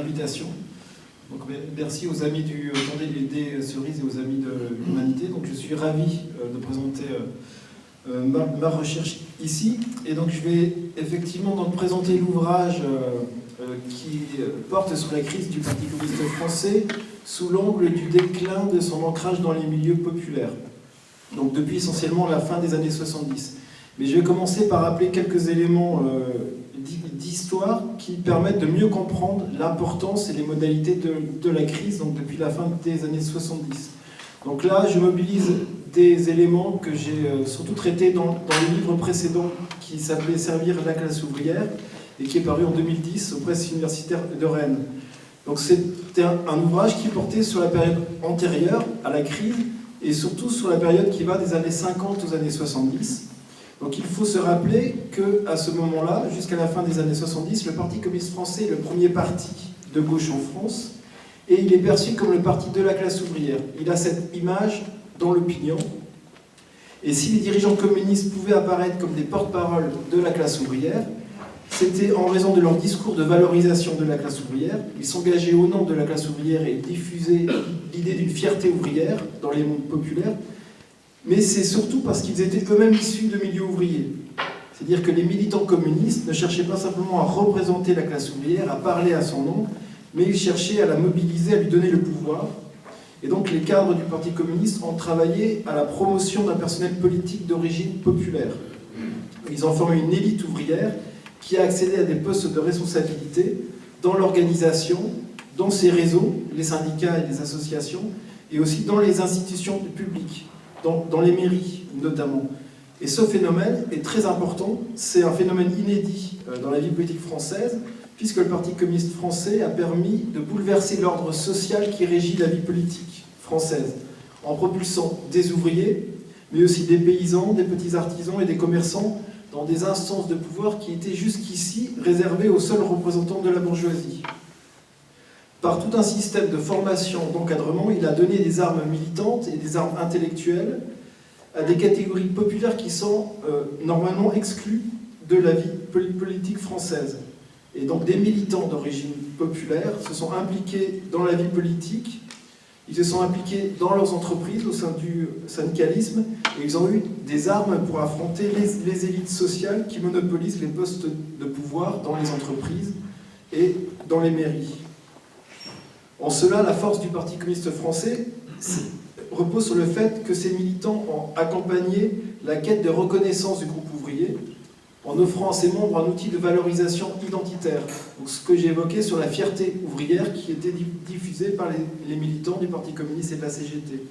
l'invitation. Donc, merci aux amis du Vendée des Cerises et aux amis de l'Humanité. Donc, je suis ravi de présenter ma recherche ici. Et donc, je vais effectivement donc, présenter l'ouvrage qui porte sur la crise du Parti communiste français sous l'angle du déclin de son ancrage dans les milieux populaires. Donc, depuis essentiellement la fin des années 70. Mais je vais commencer par rappeler quelques éléments d'histoire qui permettent de mieux comprendre l'importance et les modalités de la crise donc depuis la fin des années 70. Donc là, je mobilise des éléments que j'ai surtout traités dans le livre précédent qui s'appelait « Servir la classe ouvrière » et qui est paru en 2010 aux presses universitaires de Rennes. Donc c'était un ouvrage qui portait sur la période antérieure à la crise et surtout sur la période qui va des années 50 aux années 70. Donc il faut se rappeler qu'à ce moment-là, jusqu'à la fin des années 70, le Parti communiste français est le premier parti de gauche en France et il est perçu comme le parti de la classe ouvrière. Il a cette image dans l'opinion. Et si les dirigeants communistes pouvaient apparaître comme des porte-parole de la classe ouvrière, c'était en raison de leur discours de valorisation de la classe ouvrière. Ils s'engageaient au nom de la classe ouvrière et diffusaient l'idée d'une fierté ouvrière dans les mondes populaires. Mais c'est surtout parce qu'ils étaient eux-mêmes issus de milieux ouvriers. C'est-à-dire que les militants communistes ne cherchaient pas simplement à représenter la classe ouvrière, à parler à son nom, mais ils cherchaient à la mobiliser, à lui donner le pouvoir. Et donc les cadres du Parti communiste ont travaillé à la promotion d'un personnel politique d'origine populaire. Ils ont formé une élite ouvrière qui a accédé à des postes de responsabilité dans l'organisation, dans ses réseaux, les syndicats et les associations, et aussi dans les institutions publiques. Dans les mairies notamment. Et ce phénomène est très important, c'est un phénomène inédit dans la vie politique française, puisque le Parti communiste français a permis de bouleverser l'ordre social qui régit la vie politique française, en propulsant des ouvriers, mais aussi des paysans, des petits artisans et des commerçants dans des instances de pouvoir qui étaient jusqu'ici réservées aux seuls représentants de la bourgeoisie. Par tout un système de formation, d'encadrement, il a donné des armes militantes et des armes intellectuelles à des catégories populaires qui sont normalement exclues de la vie politique française. Et donc des militants d'origine populaire se sont impliqués dans la vie politique, ils se sont impliqués dans leurs entreprises au sein du syndicalisme, et ils ont eu des armes pour affronter les élites sociales qui monopolisent les postes de pouvoir dans les entreprises et dans les mairies. En cela, la force du Parti communiste français repose sur le fait que ces militants ont accompagné la quête de reconnaissance du groupe ouvrier en offrant à ses membres un outil de valorisation identitaire. Donc, ce que j'ai évoqué sur la fierté ouvrière qui était diffusée par les militants du Parti communiste et de la CGT.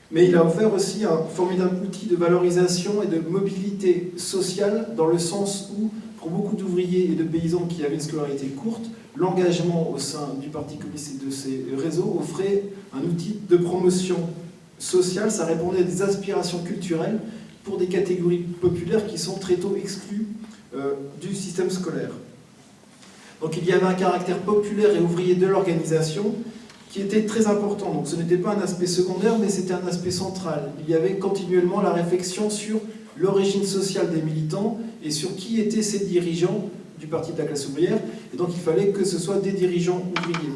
Mais il a offert aussi un formidable outil de valorisation et de mobilité sociale dans le sens où, pour beaucoup d'ouvriers et de paysans qui avaient une scolarité courte, l'engagement au sein du Parti communiste et de ses réseaux offrait un outil de promotion sociale. Ça répondait à des aspirations culturelles pour des catégories populaires qui sont très tôt exclues du système scolaire. Donc il y avait un caractère populaire et ouvrier de l'organisation qui était très important. Donc ce n'était pas un aspect secondaire, mais c'était un aspect central. Il y avait continuellement la réflexion sur l'origine sociale des militants et sur qui étaient ces dirigeants du Parti de la classe ouvrière, et donc il fallait que ce soit des dirigeants ouvriers.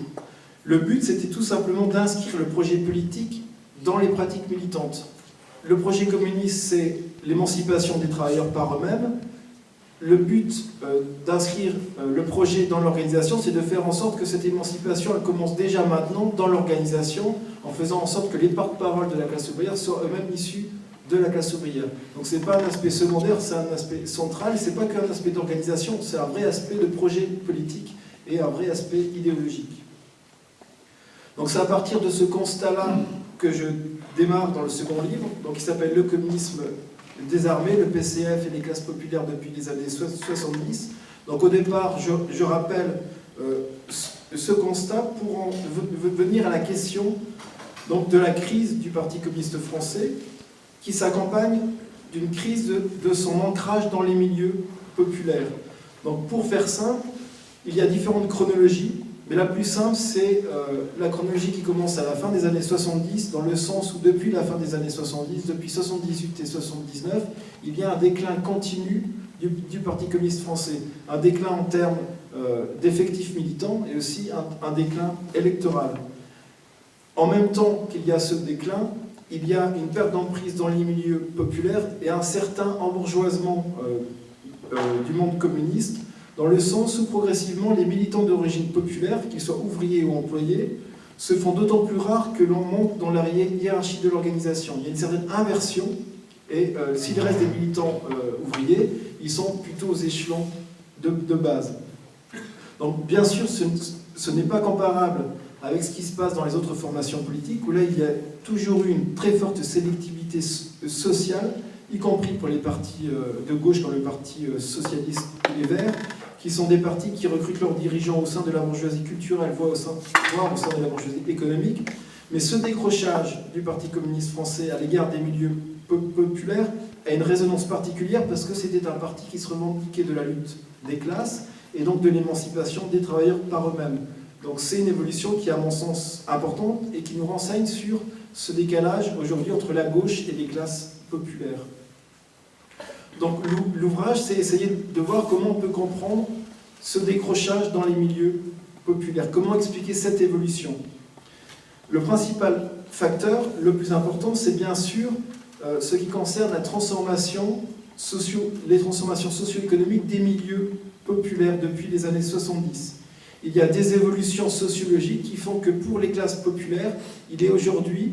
Le but, c'était tout simplement d'inscrire le projet politique dans les pratiques militantes. Le projet communiste, c'est l'émancipation des travailleurs par eux-mêmes. Le but d'inscrire le projet dans l'organisation, c'est de faire en sorte que cette émancipation, elle commence déjà maintenant dans l'organisation, en faisant en sorte que les porte-parole de la classe ouvrière soient eux-mêmes issus de la classe ouvrière. Donc ce n'est pas un aspect secondaire, c'est un aspect central, ce n'est pas qu'un aspect d'organisation, c'est un vrai aspect de projet politique et un vrai aspect idéologique. Donc c'est à partir de ce constat-là que je démarre dans le second livre, donc qui s'appelle « Le communisme désarmé, le PCF et les classes populaires depuis les années 70 ». Donc au départ, je rappelle ce constat pour en venir à la question donc, de la crise du Parti communiste français, qui s'accompagne d'une crise de son ancrage dans les milieux populaires. Donc pour faire simple, il y a différentes chronologies, mais la plus simple, c'est la chronologie qui commence à la fin des années 70, dans le sens où depuis la fin des années 70, depuis 78 et 79, il y a un déclin continu du Parti communiste français. Un déclin en termes d'effectifs militants et aussi un déclin électoral. En même temps qu'il y a ce déclin, il y a une perte d'emprise dans les milieux populaires et un certain embourgeoisement du monde communiste, dans le sens où progressivement les militants d'origine populaire, qu'ils soient ouvriers ou employés, se font d'autant plus rares que l'on monte dans la hiérarchie de l'organisation. Il y a une certaine inversion, et s'il reste des militants ouvriers, ils sont plutôt aux échelons de base. Donc bien sûr, ce n'est pas comparable avec ce qui se passe dans les autres formations politiques, où là il y a toujours eu une très forte sélectivité sociale, y compris pour les partis de gauche comme le Parti socialiste et les Verts, qui sont des partis qui recrutent leurs dirigeants au sein de la bourgeoisie culturelle, voire au sein de la bourgeoisie économique. Mais ce décrochage du Parti communiste français à l'égard des milieux populaires a une résonance particulière parce que c'était un parti qui se revendiquait de la lutte des classes et donc de l'émancipation des travailleurs par eux-mêmes. Donc c'est une évolution qui est à mon sens importante et qui nous renseigne sur ce décalage aujourd'hui entre la gauche et les classes populaires. Donc l'ouvrage, c'est essayer de voir comment on peut comprendre ce décrochage dans les milieux populaires, comment expliquer cette évolution. Le principal facteur, le plus important, c'est bien sûr ce qui concerne la transformation les transformations socio-économiques des milieux populaires depuis les années 70. Il y a des évolutions sociologiques qui font que pour les classes populaires, il est aujourd'hui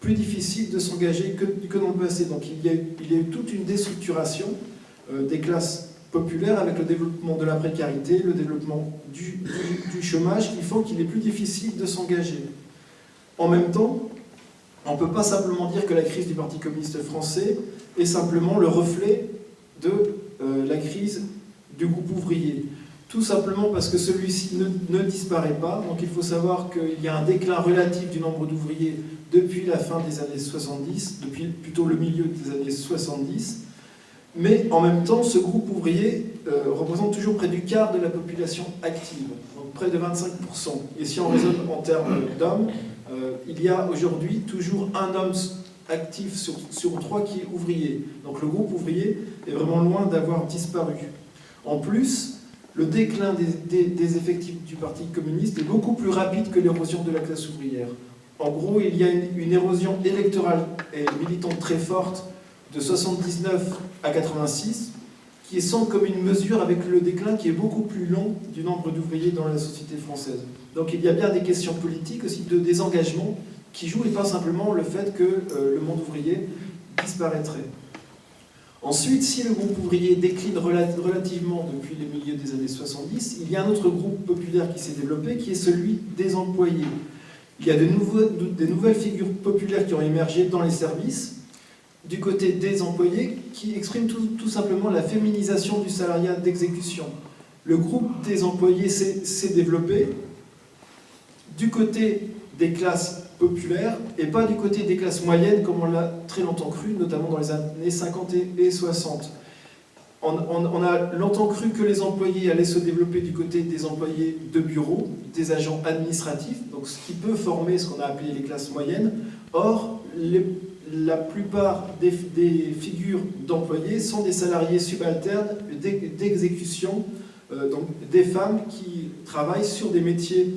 plus difficile de s'engager que dans le passé. Donc il y a eu toute une déstructuration des classes populaires avec le développement de la précarité, le développement du chômage, qui font qu'il est plus difficile de s'engager. En même temps, on ne peut pas simplement dire que la crise du Parti communiste français est simplement le reflet de la crise du groupe ouvrier. Tout simplement parce que celui-ci ne disparaît pas. Donc il faut savoir qu'il y a un déclin relatif du nombre d'ouvriers depuis la fin des années 70, depuis plutôt le milieu des années 70. Mais en même temps, ce groupe ouvrier représente toujours près du quart de la population active, donc près de 25%. Et si on raisonne en termes d'hommes, il y a aujourd'hui toujours un homme actif sur 3 qui est ouvrier. Donc le groupe ouvrier est vraiment loin d'avoir disparu. En plus, le déclin des effectifs du Parti communiste est beaucoup plus rapide que l'érosion de la classe ouvrière. En gros, il y a une érosion électorale et militante très forte de 79 à 86, qui est sans commune mesure avec le déclin qui est beaucoup plus long du nombre d'ouvriers dans la société française. Donc il y a bien des questions politiques aussi, de désengagement, qui jouent et pas simplement le fait que le monde ouvrier disparaîtrait. Ensuite, si le groupe ouvrier décline relativement depuis les milieux des années 70, il y a un autre groupe populaire qui s'est développé, qui est celui des employés. Il y a des nouvelles figures populaires qui ont émergé dans les services, du côté des employés, qui expriment tout simplement la féminisation du salariat d'exécution. Le groupe des employés s'est développé du côté des classes populaires et pas du côté des classes moyennes comme on l'a très longtemps cru, notamment dans les années 50 et 60. On a longtemps cru que les employés allaient se développer du côté des employés de bureau, des agents administratifs, donc ce qui peut former ce qu'on a appelé les classes moyennes. Or, la plupart des figures d'employés sont des salariés subalternes d'exécution, donc des femmes qui travaillent sur des métiers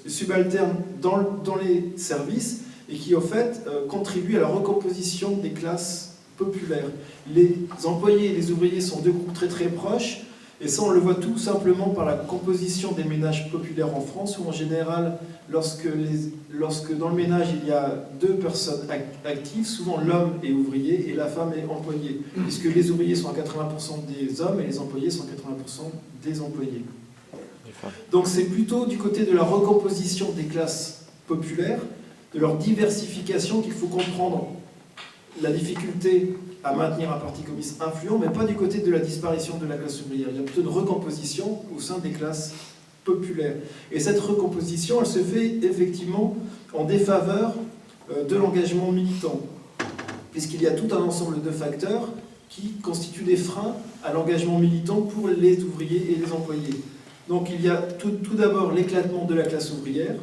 subalternes dans les services et qui, au fait, contribuent à la recomposition des classes populaires. Les employés et les ouvriers sont deux groupes très très proches, et ça on le voit tout simplement par la composition des ménages populaires en France, où en général, lorsque dans le ménage il y a 2 personnes actives, souvent l'homme est ouvrier et la femme est employée, puisque les ouvriers sont à 80% des hommes et les employés sont à 80% des employés. Donc c'est plutôt du côté de la recomposition des classes populaires, de leur diversification qu'il faut comprendre la difficulté à maintenir un parti communiste influent, mais pas du côté de la disparition de la classe ouvrière. Il y a plutôt une recomposition au sein des classes populaires. Et cette recomposition, elle se fait effectivement en défaveur de l'engagement militant, puisqu'il y a tout un ensemble de facteurs qui constituent des freins à l'engagement militant pour les ouvriers et les employés. Donc il y a tout d'abord l'éclatement de la classe ouvrière,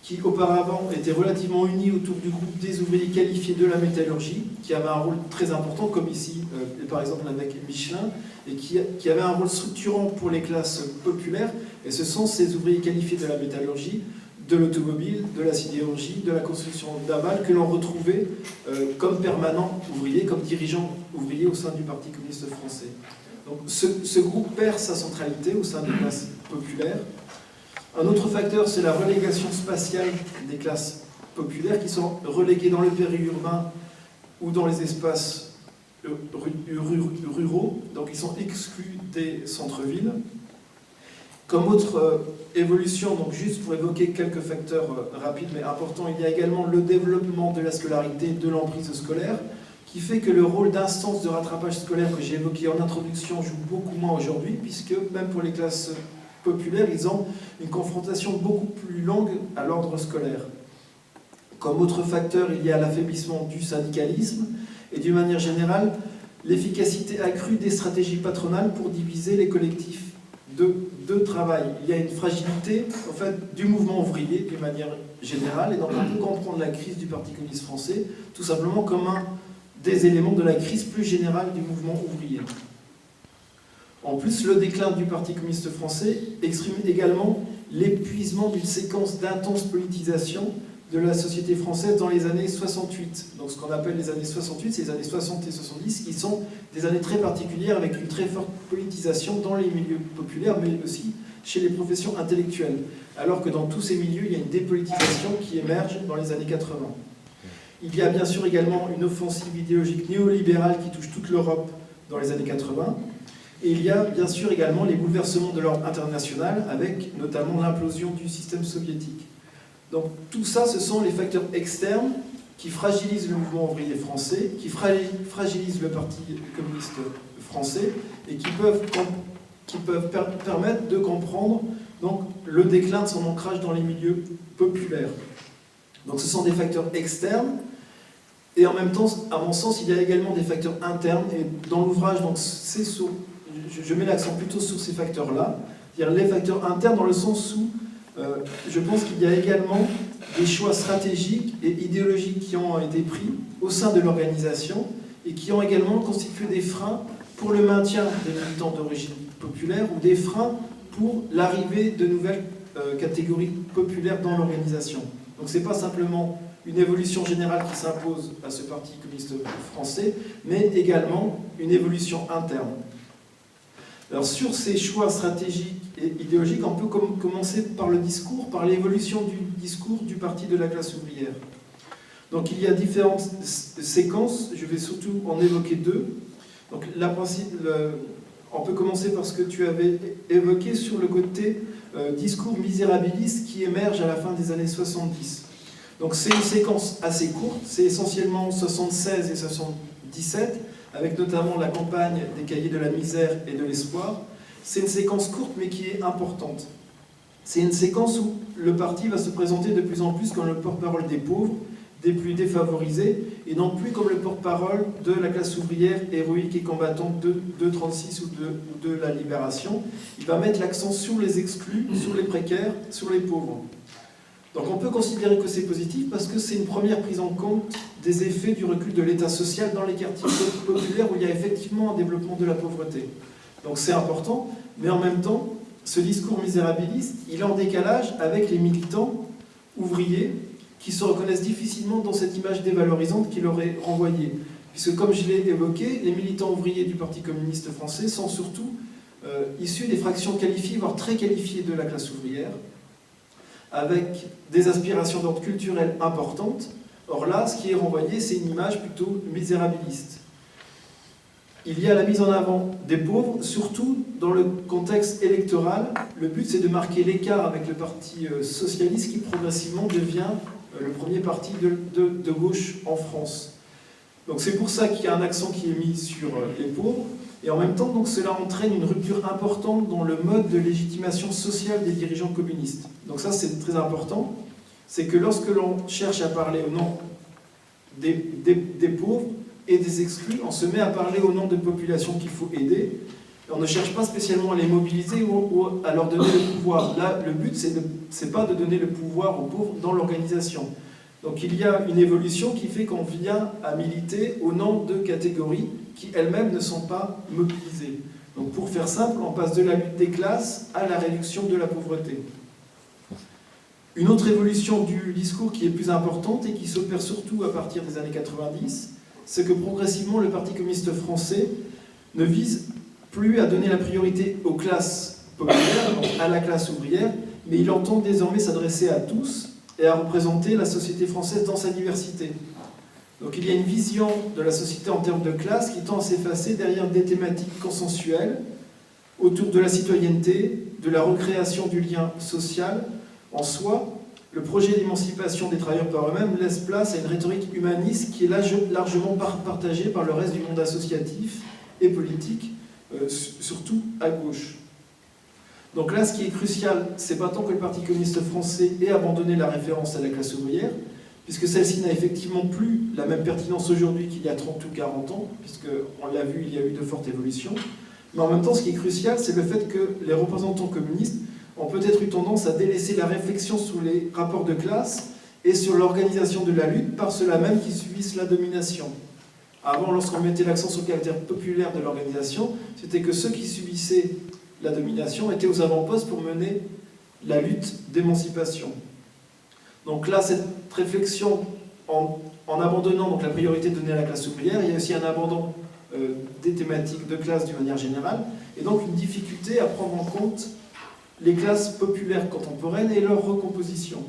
qui auparavant était relativement uni autour du groupe des ouvriers qualifiés de la métallurgie, qui avait un rôle très important, comme ici, par exemple avec Michelin, et qui avait un rôle structurant pour les classes populaires. Et ce sont ces ouvriers qualifiés de la métallurgie, de l'automobile, de la sidérurgie, de la construction navale, que l'on retrouvait comme permanents ouvriers, comme dirigeants ouvriers au sein du Parti communiste français. Donc ce groupe perd sa centralité au sein des classes populaires. Un autre facteur, c'est la relégation spatiale des classes populaires qui sont reléguées dans le périurbain ou dans les espaces ruraux, donc ils sont exclus des centres-villes. Comme autre évolution, donc juste pour évoquer quelques facteurs rapides mais importants, il y a également le développement de la scolarité, de l'emprise scolaire, qui fait que le rôle d'instance de rattrapage scolaire que j'ai évoqué en introduction joue beaucoup moins aujourd'hui, puisque même pour les classes populaires, ils ont une confrontation beaucoup plus longue à l'ordre scolaire. Comme autre facteur, il y a l'affaiblissement du syndicalisme et d'une manière générale, l'efficacité accrue des stratégies patronales pour diviser les collectifs de travail. Il y a une fragilité en fait, du mouvement ouvrier d'une manière générale, et donc on peut comprendre la crise du Parti communiste français tout simplement comme un des éléments de la crise plus générale du mouvement ouvrier. En plus, le déclin du Parti communiste français exprime également l'épuisement d'une séquence d'intense politisation de la société française dans les années 68. Donc ce qu'on appelle les années 68, c'est les années 60 et 70, qui sont des années très particulières avec une très forte politisation dans les milieux populaires, mais aussi chez les professions intellectuelles. Alors que dans tous ces milieux, il y a une dépolitisation qui émerge dans les années 80. Il y a bien sûr également une offensive idéologique néolibérale qui touche toute l'Europe dans les années 80. Et il y a bien sûr également les bouleversements de l'ordre international, avec notamment l'implosion du système soviétique. Donc tout ça, ce sont les facteurs externes qui fragilisent le mouvement ouvrier français, qui fragilisent le Parti communiste français, et qui peuvent permettre de comprendre donc, le déclin de son ancrage dans les milieux populaires. Donc ce sont des facteurs externes, et en même temps, à mon sens, il y a également des facteurs internes, et dans l'ouvrage, donc je mets l'accent plutôt sur ces facteurs-là, c'est-à-dire les facteurs internes dans le sens où je pense qu'il y a également des choix stratégiques et idéologiques qui ont été pris au sein de l'organisation et qui ont également constitué des freins pour le maintien des militants d'origine populaire ou des freins pour l'arrivée de nouvelles catégories populaires dans l'organisation. Donc ce n'est pas simplement une évolution générale qui s'impose à ce Parti communiste français, mais également une évolution interne. Alors sur ces choix stratégiques et idéologiques, on peut commencer par le discours, par l'évolution du discours du Parti de la classe ouvrière. Donc il y a différentes séquences, je vais surtout en évoquer deux. Donc on peut commencer par ce que tu avais évoqué sur le côté discours misérabiliste qui émerge à la fin des années 70. Donc c'est une séquence assez courte, c'est essentiellement 76 et 77, avec notamment la campagne des cahiers de la misère et de l'espoir. C'est une séquence courte mais qui est importante. C'est une séquence où le parti va se présenter de plus en plus comme le porte-parole des pauvres, des plus défavorisés, et non plus comme le porte-parole de la classe ouvrière héroïque et combattante de 36 ou de la libération. Il va mettre l'accent sur les exclus, sur les précaires, sur les pauvres. Donc on peut considérer que c'est positif parce que c'est une première prise en compte des effets du recul de l'État social dans les quartiers populaires où il y a effectivement un développement de la pauvreté. Donc c'est important, mais en même temps, ce discours misérabiliste, il est en décalage avec les militants ouvriers qui se reconnaissent difficilement dans cette image dévalorisante qu'il aurait renvoyée. Puisque comme je l'ai évoqué, les militants ouvriers du Parti communiste français sont surtout issus des fractions qualifiées, voire très qualifiées de la classe ouvrière, avec des aspirations d'ordre culturel importantes. Or là, ce qui est renvoyé, c'est une image plutôt misérabiliste. Il y a la mise en avant des pauvres, surtout dans le contexte électoral. Le but, c'est de marquer l'écart avec le Parti socialiste qui progressivement devient le premier parti de gauche en France. Donc c'est pour ça qu'il y a un accent qui est mis sur les pauvres. Et en même temps, donc, cela entraîne une rupture importante dans le mode de légitimation sociale des dirigeants communistes. Donc ça, c'est très important. C'est que lorsque l'on cherche à parler au nom des pauvres et des exclus, on se met à parler au nom de populations qu'il faut aider. Et on ne cherche pas spécialement à les mobiliser ou à leur donner le pouvoir. Là, le but, c'est pas de donner le pouvoir aux pauvres dans l'organisation. Donc il y a une évolution qui fait qu'on vient à militer au nom de catégories qui elles-mêmes ne sont pas mobilisées. Donc pour faire simple, on passe de la lutte des classes à la réduction de la pauvreté. Une autre évolution du discours qui est plus importante et qui s'opère surtout à partir des années 90, c'est que progressivement le Parti communiste français ne vise plus à donner la priorité aux classes populaires, donc à la classe ouvrière, mais il entend désormais s'adresser à tous et à représenter la société française dans sa diversité. Donc il y a une vision de la société en termes de classe qui tend à s'effacer derrière des thématiques consensuelles autour de la citoyenneté, de la recréation du lien social. En soi, le projet d'émancipation des travailleurs par eux-mêmes laisse place à une rhétorique humaniste qui est largement partagée par le reste du monde associatif et politique, surtout à gauche. Donc là, ce qui est crucial, c'est pas tant que le Parti communiste français ait abandonné la référence à la classe ouvrière, puisque celle-ci n'a effectivement plus la même pertinence aujourd'hui qu'il y a 30 ou 40 ans, puisqu'on l'a vu, il y a eu de fortes évolutions. Mais en même temps, ce qui est crucial, c'est le fait que les représentants communistes ont peut-être eu tendance à délaisser la réflexion sur les rapports de classe et sur l'organisation de la lutte par ceux-là même qui subissent la domination. Avant, lorsqu'on mettait l'accent sur le caractère populaire de l'organisation, c'était que ceux qui subissaient la domination étaient aux avant-postes pour mener la lutte d'émancipation. Donc là, cette réflexion, en abandonnant donc la priorité donnée à la classe ouvrière, il y a aussi un abandon des thématiques de classe d'une manière générale, et donc une difficulté à prendre en compte les classes populaires contemporaines et leur recomposition.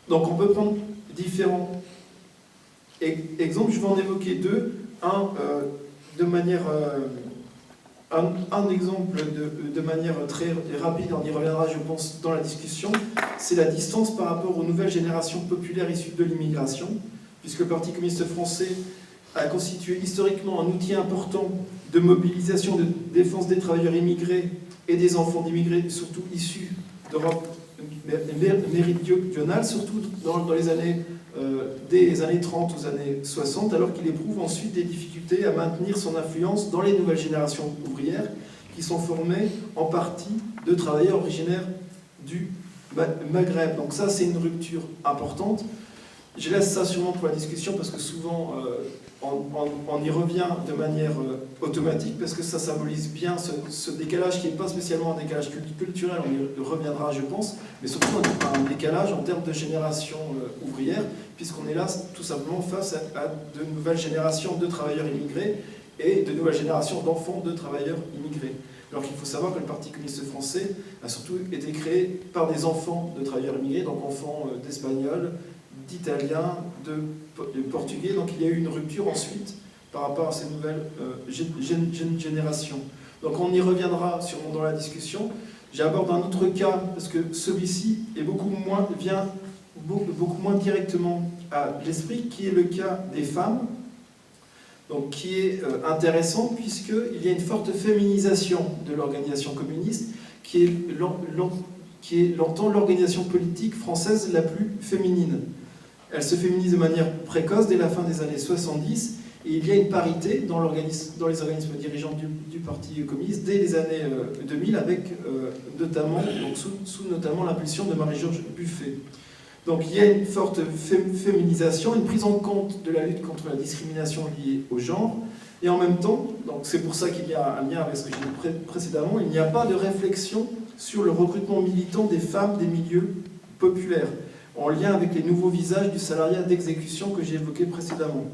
Donc on peut prendre différents exemples, je vais en évoquer deux. Un exemple de manière très rapide, on y reviendra je pense dans la discussion, c'est la distance par rapport aux nouvelles générations populaires issues de l'immigration, puisque le Parti communiste français a constitué historiquement un outil important de mobilisation de défense des travailleurs immigrés et des enfants d'immigrés, surtout issus d'Europe méridionale, surtout dans les années, des années 30 aux années 60, alors qu'il éprouve ensuite des difficultés à maintenir son influence dans les nouvelles générations ouvrières, qui sont formées en partie de travailleurs originaires du Maghreb. Donc ça, c'est une rupture importante. Je laisse ça sûrement pour la discussion, parce que souvent, on y revient de manière automatique, parce que ça symbolise bien ce décalage qui n'est pas spécialement un décalage culturel, on y reviendra je pense, mais surtout un décalage en termes de génération ouvrière, puisqu'on est là tout simplement face à de nouvelles générations de travailleurs immigrés et de nouvelles générations d'enfants de travailleurs immigrés. Alors qu'il faut savoir que le Parti communiste français a surtout été créé par des enfants de travailleurs immigrés, donc enfants d'Espagnols, d'Italiens, de Portugais, donc il y a eu une rupture ensuite par rapport à ces nouvelles générations. Donc on y reviendra sûrement dans la discussion. J'aborde un autre cas, parce que celui-ci est vient beaucoup moins directement à l'esprit, qui est le cas des femmes, donc qui est intéressant puisqu'il y a une forte féminisation de l'organisation communiste, qui est longtemps l'organisation politique française la plus féminine. Elle se féminise de manière précoce dès la fin des années 70, et il y a une parité dans les organismes dirigeants du Parti communiste dès les années 2000, avec sous notamment l'impulsion de Marie-Georges Buffet. Donc il y a une forte féminisation, une prise en compte de la lutte contre la discrimination liée au genre, et en même temps, donc c'est pour ça qu'il y a un lien avec ce que j'ai dit précédemment, il n'y a pas de réflexion sur le recrutement militant des femmes des milieux populaires, en lien avec les nouveaux visages du salariat d'exécution que j'ai évoqué précédemment.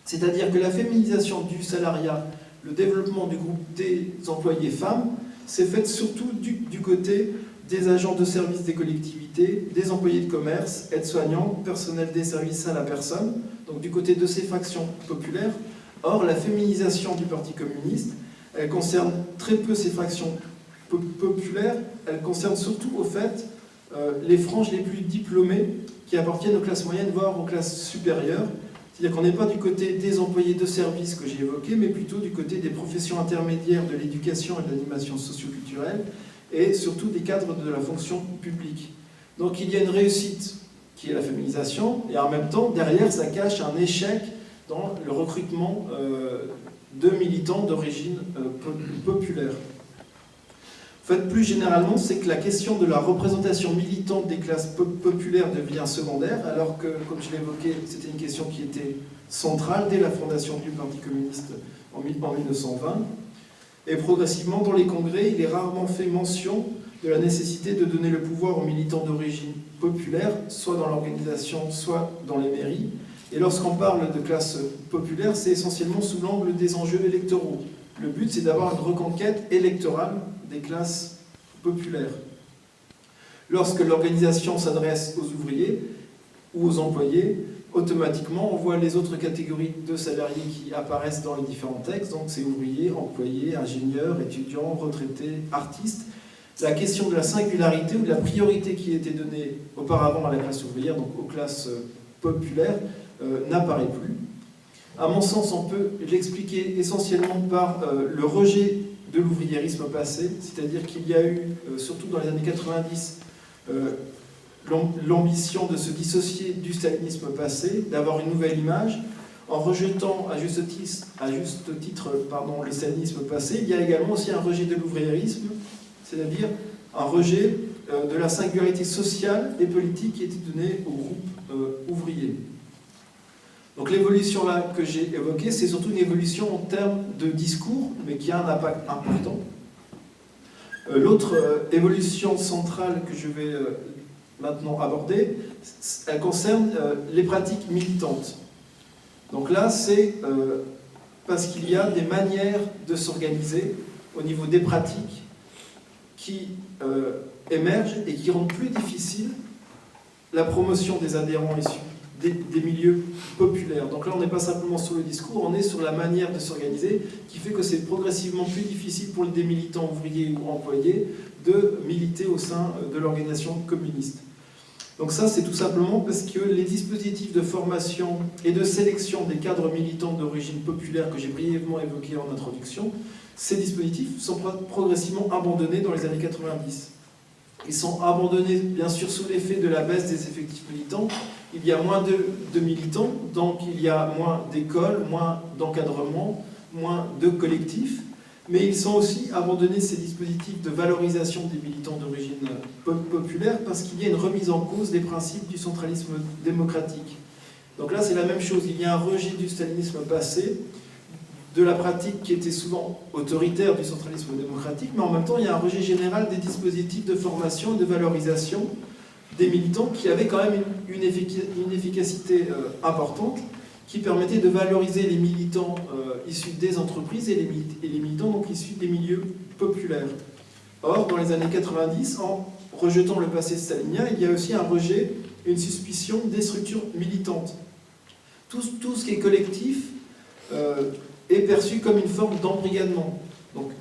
C'est-à-dire que la féminisation du salariat, le développement du groupe des employés femmes, s'est faite surtout du côté des agents de service des collectivités, des employés de commerce, aides-soignants, personnel des services à la personne, donc du côté de ces fractions populaires. Or, la féminisation du Parti communiste, elle concerne très peu ces fractions populaires, elle concerne surtout, au fait, les franges les plus diplômées qui appartiennent aux classes moyennes, voire aux classes supérieures. C'est-à-dire qu'on n'est pas du côté des employés de service que j'ai évoqué, mais plutôt du côté des professions intermédiaires de l'éducation et de l'animation socio-culturelle, et surtout des cadres de la fonction publique. Donc il y a une réussite qui est la féminisation, et en même temps, derrière, ça cache un échec dans le recrutement de militants d'origine populaire. En fait, plus généralement, c'est que la question de la représentation militante des classes populaires devient secondaire, alors que, comme je l'ai évoqué, c'était une question qui était centrale dès la fondation du Parti communiste en 1920. Et progressivement, dans les congrès, il est rarement fait mention de la nécessité de donner le pouvoir aux militants d'origine populaire, soit dans l'organisation, soit dans les mairies. Et lorsqu'on parle de classe populaire, c'est essentiellement sous l'angle des enjeux électoraux. Le but, c'est d'avoir une reconquête électorale des classes populaires. Lorsque l'organisation s'adresse aux ouvriers ou aux employés, automatiquement, on voit les autres catégories de salariés qui apparaissent dans les différents textes. Donc, c'est ouvriers, employés, ingénieurs, étudiants, retraités, artistes. La question de la singularité ou de la priorité qui était donnée auparavant à la classe ouvrière, donc aux classes populaires, n'apparaît plus. À mon sens, on peut l'expliquer essentiellement par le rejet de l'ouvriérisme passé, c'est-à-dire qu'il y a eu, surtout dans les années 90, l'ambition de se dissocier du stalinisme passé, d'avoir une nouvelle image, en rejetant à juste titre le stalinisme passé. Il y a également aussi un rejet de l'ouvriérisme, c'est-à-dire un rejet de la singularité sociale et politique qui était donnée au groupe ouvrier. Donc l'évolution là que j'ai évoquée, c'est surtout une évolution en termes de discours, mais qui a un impact important. L'autre évolution centrale que je vais maintenant aborder, elle concerne les pratiques militantes. Donc là, c'est parce qu'il y a des manières de s'organiser au niveau des pratiques qui émergent et qui rendent plus difficile la promotion des adhérents issus des milieux populaires. Donc là, on n'est pas simplement sur le discours, on est sur la manière de s'organiser, qui fait que c'est progressivement plus difficile pour des militants ouvriers ou employés de militer au sein de l'organisation communiste. Donc ça, c'est tout simplement parce que les dispositifs de formation et de sélection des cadres militants d'origine populaire que j'ai brièvement évoqués en introduction, ces dispositifs sont progressivement abandonnés dans les années 90. Ils sont abandonnés, bien sûr, sous l'effet de la baisse des effectifs militants. Il y a moins de militants, donc il y a moins d'écoles, moins d'encadrement, moins de collectifs. Mais ils sont aussi abandonnés, ces dispositifs de valorisation des militants d'origine populaire, parce qu'il y a une remise en cause des principes du centralisme démocratique. Donc là, c'est la même chose. Il y a un rejet du stalinisme passé, de la pratique qui était souvent autoritaire du centralisme démocratique, mais en même temps, il y a un rejet général des dispositifs de formation et de valorisation des militants qui avaient quand même une efficacité importante, qui permettait de valoriser les militants issus des entreprises et les militants donc issus des milieux populaires. Or, dans les années 90, en rejetant le passé stalinien, il y a aussi un rejet et une suspicion des structures militantes. Tout ce qui est collectif est perçu comme une forme d'embrigadement. Donc,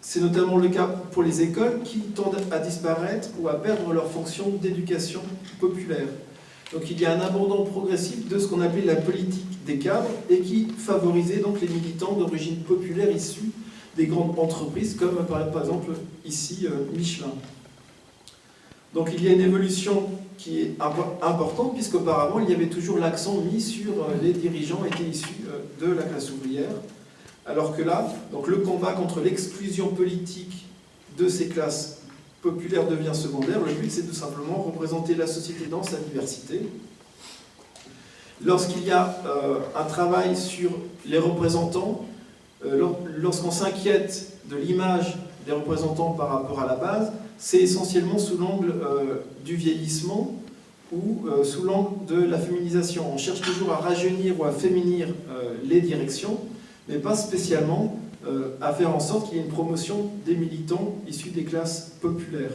c'est notamment le cas pour les écoles qui tendent à disparaître ou à perdre leur fonction d'éducation populaire. Donc il y a un abandon progressif de ce qu'on appelait la politique des cadres et qui favorisait donc les militants d'origine populaire issus des grandes entreprises comme par exemple ici Michelin. Donc il y a une évolution qui est importante puisqu'auparavant il y avait toujours l'accent mis sur les dirigeants étaient issus de la classe ouvrière, alors que là, donc le combat contre l'exclusion politique de ces classes populaire devient secondaire. Le but, c'est tout simplement représenter la société dans sa diversité. Lorsqu'il y a un travail sur les représentants, lorsqu'on s'inquiète de l'image des représentants par rapport à la base, c'est essentiellement sous l'angle du vieillissement ou sous l'angle de la féminisation. On cherche toujours à rajeunir ou à féminir les directions, mais pas spécialement à faire en sorte qu'il y ait une promotion des militants issus des classes populaires.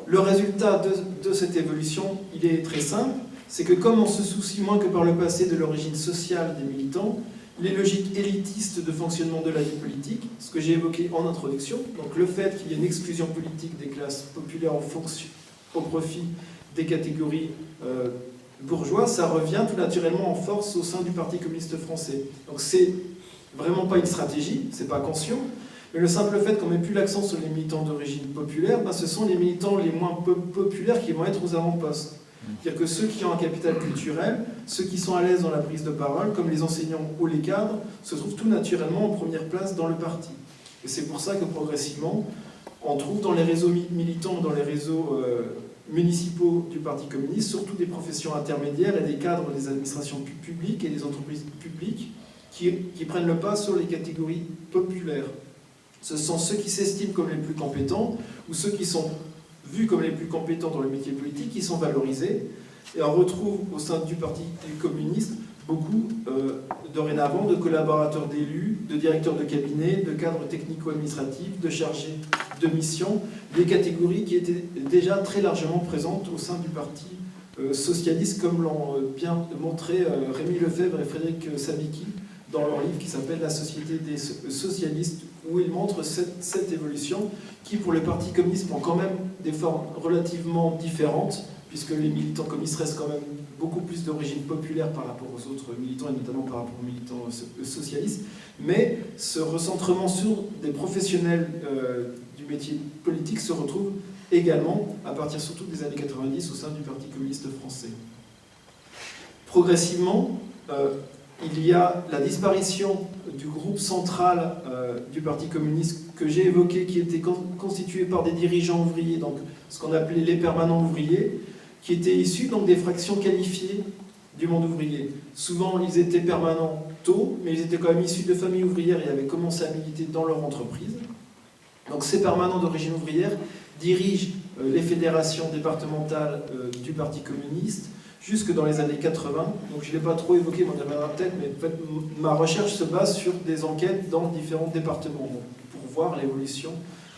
Le résultat de cette évolution, il est très simple, c'est que comme on se soucie moins que par le passé de l'origine sociale des militants, les logiques élitistes de fonctionnement de la vie politique, ce que j'ai évoqué en introduction, donc le fait qu'il y ait une exclusion politique des classes populaires au profit des catégories bourgeoises, ça revient tout naturellement en force au sein du Parti communiste français. Donc c'est vraiment pas une stratégie, c'est pas conscient, mais le simple fait qu'on met plus l'accent sur les militants d'origine populaire, ce sont les militants les moins populaires qui vont être aux avant-postes. C'est-à-dire que ceux qui ont un capital culturel, ceux qui sont à l'aise dans la prise de parole, comme les enseignants ou les cadres, se trouvent tout naturellement en première place dans le parti. Et c'est pour ça que progressivement, on trouve dans les réseaux militants, dans les réseaux municipaux du Parti communiste, surtout des professions intermédiaires et des cadres des administrations publiques et des entreprises publiques qui prennent le pas sur les catégories populaires. Ce sont ceux qui s'estiment comme les plus compétents ou ceux qui sont vus comme les plus compétents dans le métier politique qui sont valorisés. Et on retrouve au sein du Parti communiste beaucoup, dorénavant, de collaborateurs d'élus, de directeurs de cabinet, de cadres technico-administratifs, de chargés de mission, des catégories qui étaient déjà très largement présentes au sein du Parti socialiste, comme l'ont bien montré Rémi Lefebvre et Frédéric Sabicki dans leur livre qui s'appelle « La société des socialistes », où ils montrent cette évolution qui, pour le Parti communiste, prend quand même des formes relativement différentes, puisque les militants communistes restent quand même beaucoup plus d'origine populaire par rapport aux autres militants, et notamment par rapport aux militants socialistes, mais ce recentrement sur des professionnels du métier politique se retrouve également, à partir surtout des années 90, au sein du Parti communiste français. Progressivement, il y a la disparition du groupe central du Parti communiste que j'ai évoqué, qui était constitué par des dirigeants ouvriers, donc ce qu'on appelait les permanents ouvriers, qui étaient issus donc des fractions qualifiées du monde ouvrier. Souvent, ils étaient permanents tôt, mais ils étaient quand même issus de familles ouvrières et avaient commencé à militer dans leur entreprise. Donc ces permanents d'origine ouvrière dirigent les fédérations départementales du Parti communiste jusque dans les années 80. Donc je ne l'ai pas trop évoqué, m'en reviendra peut-être, mais en fait, ma recherche se base sur des enquêtes dans différents départements pour voir l'évolution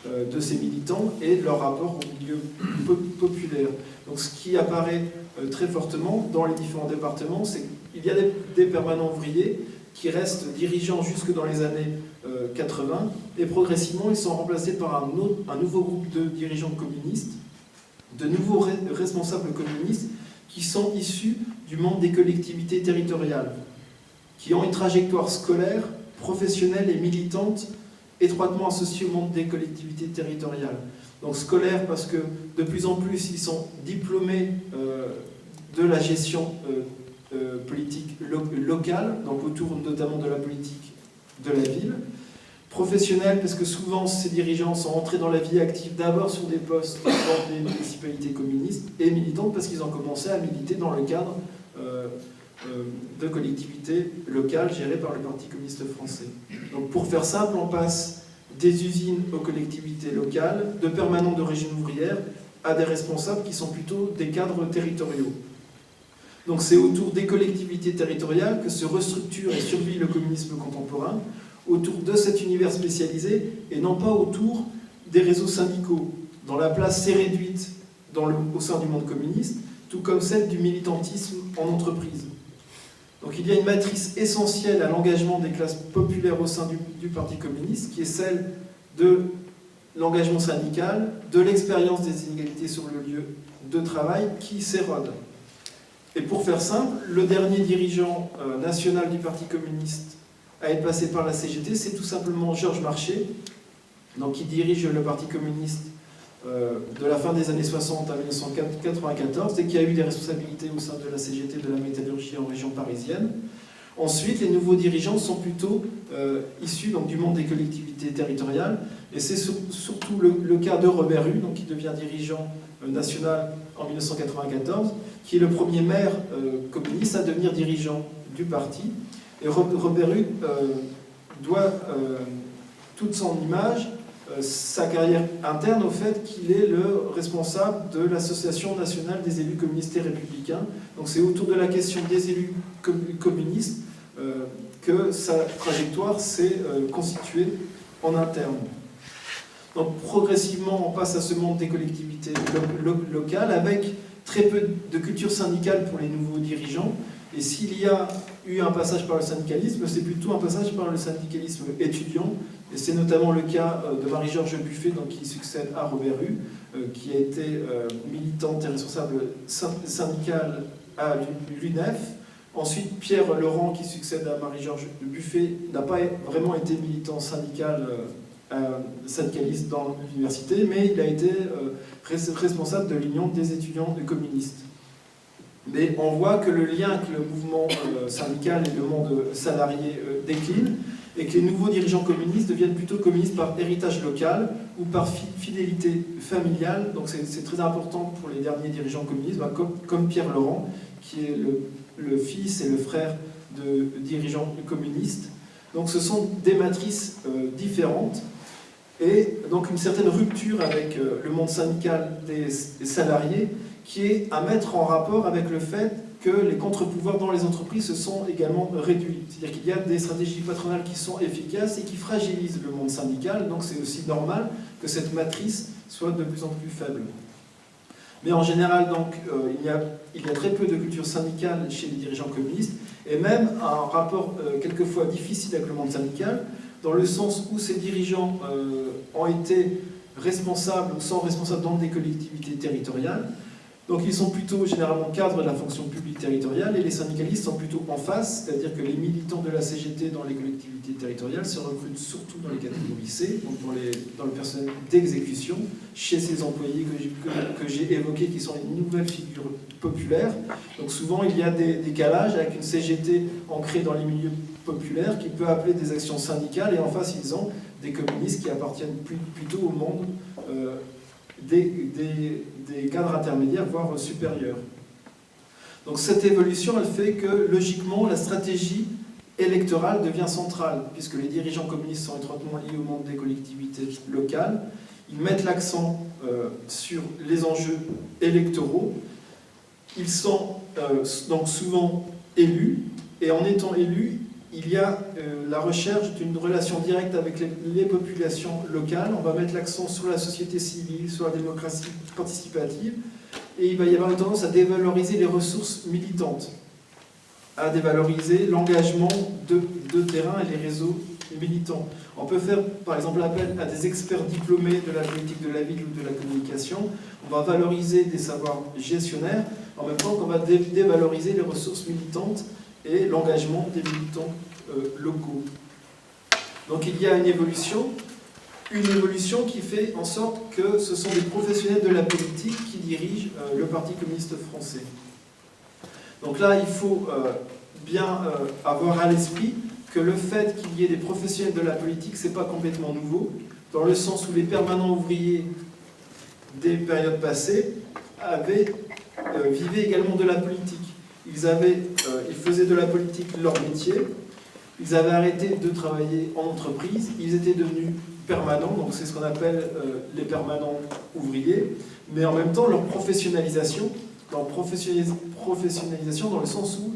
de ces militants et leur rapport au milieu populaire. Donc ce qui apparaît très fortement dans les différents départements, c'est qu'il y a des permanents ouvriers qui restent dirigeants jusque dans les années 80, et progressivement ils sont remplacés par un nouveau groupe de dirigeants communistes, de nouveaux responsables communistes qui sont issus du monde des collectivités territoriales, qui ont une trajectoire scolaire, professionnelle et militante étroitement associée au monde des collectivités territoriales. Donc scolaire parce que de plus en plus ils sont diplômés de la gestion politique locale, donc autour notamment de la politique de la ville. Professionnel parce que souvent ces dirigeants sont entrés dans la vie active d'abord sur des postes dans des municipalités communistes, et militantes parce qu'ils ont commencé à militer dans le cadre de collectivités locales gérées par le Parti communiste français. Donc pour faire simple, on passe des usines aux collectivités locales, de permanents d'origine ouvrière à des responsables qui sont plutôt des cadres territoriaux. Donc c'est autour des collectivités territoriales que se restructure et survit le communisme contemporain, autour de cet univers spécialisé et non pas autour des réseaux syndicaux, dont la place s'est réduite au sein du monde communiste, tout comme celle du militantisme en entreprise. Donc il y a une matrice essentielle à l'engagement des classes populaires au sein du Parti communiste, qui est celle de l'engagement syndical, de l'expérience des inégalités sur le lieu de travail qui s'érode. Et pour faire simple, le dernier dirigeant national du Parti communiste à être passé par la CGT, c'est tout simplement Georges Marchais, donc qui dirige le Parti communiste de la fin des années 60 à 1994 et qui a eu des responsabilités au sein de la CGT de la métallurgie en région parisienne. Ensuite, les nouveaux dirigeants sont plutôt issus donc, du monde des collectivités territoriales, et c'est surtout le cas de Robert Hue, donc, qui devient dirigeant national en 1994, qui est le premier maire communiste à devenir dirigeant du parti. Et Robert Hue doit toute son image, sa carrière interne au fait qu'il est le responsable de l'Association nationale des élus communistes et républicains. Donc c'est autour de la question des élus communistes que sa trajectoire s'est constituée en interne. Donc progressivement, on passe à ce monde des collectivités locales avec très peu de culture syndicale pour les nouveaux dirigeants. Et s'il y a eu un passage par le syndicalisme, c'est plutôt un passage par le syndicalisme étudiant. Et c'est notamment le cas de Marie-Georges Buffet, donc, qui succède à Robert Hue, qui a été militante et responsable syndicale à l'UNEF. Ensuite, Pierre Laurent, qui succède à Marie-Georges Buffet, n'a pas vraiment été militant syndicaliste dans l'université, mais il a été responsable de l'Union des étudiants communistes. Mais on voit que le lien avec le mouvement syndical et le monde salarié décline, et que les nouveaux dirigeants communistes deviennent plutôt communistes par héritage local ou par fidélité familiale. Donc c'est très important pour les derniers dirigeants communistes, comme Pierre Laurent, qui est le fils et le frère de dirigeants communistes. Donc ce sont des matrices différentes, et donc une certaine rupture avec le monde syndical des salariés, qui est à mettre en rapport avec le fait que les contre-pouvoirs dans les entreprises se sont également réduits. C'est-à-dire qu'il y a des stratégies patronales qui sont efficaces et qui fragilisent le monde syndical, donc c'est aussi normal que cette matrice soit de plus en plus faible. Mais en général, donc, il y a très peu de culture syndicale chez les dirigeants communistes, et même un rapport quelquefois difficile avec le monde syndical, dans le sens où ces dirigeants ont été responsables ou sont responsables dans des collectivités territoriales. Donc ils sont plutôt généralement cadres de la fonction publique territoriale, et les syndicalistes sont plutôt en face, c'est-à-dire que les militants de la CGT dans les collectivités territoriales se recrutent surtout dans les catégories C, donc dans le personnel d'exécution, chez ces employés que j'ai évoqués, qui sont une nouvelle figure populaire. Donc souvent il y a des décalages avec une CGT ancrée dans les milieux populaires qui peut appeler des actions syndicales, et en face ils ont des communistes qui appartiennent plutôt au monde des cadres intermédiaires, voire supérieurs. Donc cette évolution, elle fait que, logiquement, la stratégie électorale devient centrale, puisque les dirigeants communistes sont étroitement liés au monde des collectivités locales. Ils mettent l'accent sur les enjeux électoraux. Ils sont donc souvent élus, et en étant élus, il y a la recherche d'une relation directe avec les populations locales. On va mettre l'accent sur la société civile, sur la démocratie participative, et il va y avoir une tendance à dévaloriser les ressources militantes, à dévaloriser l'engagement de terrain et les réseaux militants. On peut faire par exemple appel à des experts diplômés de la politique de la ville ou de la communication. On va valoriser des savoirs gestionnaires, en même temps qu'on va dévaloriser les ressources militantes et l'engagement des militants locaux. Donc il y a une évolution qui fait en sorte que ce sont des professionnels de la politique qui dirigent le Parti communiste français. Donc là, il faut bien avoir à l'esprit que le fait qu'il y ait des professionnels de la politique, c'est pas complètement nouveau, dans le sens où les permanents ouvriers des périodes passées vivaient également de la politique. Ils faisaient de la politique leur métier, ils avaient arrêté de travailler en entreprise, ils étaient devenus permanents, donc c'est ce qu'on appelle les permanents ouvriers, mais en même temps leur professionnalisation dans le sens où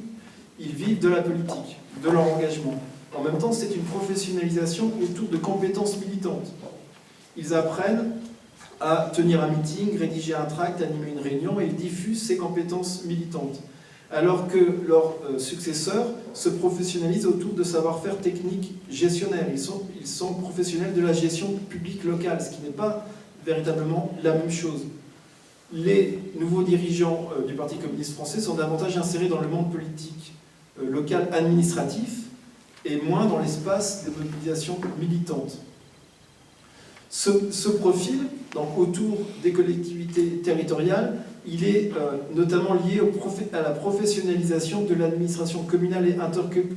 ils vivent de la politique, de leur engagement. En même temps, c'est une professionnalisation autour de compétences militantes. Ils apprennent à tenir un meeting, rédiger un tract, animer une réunion, et ils diffusent ces compétences militantes. Alors que leurs successeurs se professionnalisent autour de savoir-faire techniques gestionnaires. Ils sont professionnels de la gestion publique locale, ce qui n'est pas véritablement la même chose. Les nouveaux dirigeants du Parti communiste français sont davantage insérés dans le monde politique local administratif et moins dans l'espace de mobilisation militante. Ce profil, donc autour des collectivités territoriales, il est notamment lié à la professionnalisation de l'administration communale et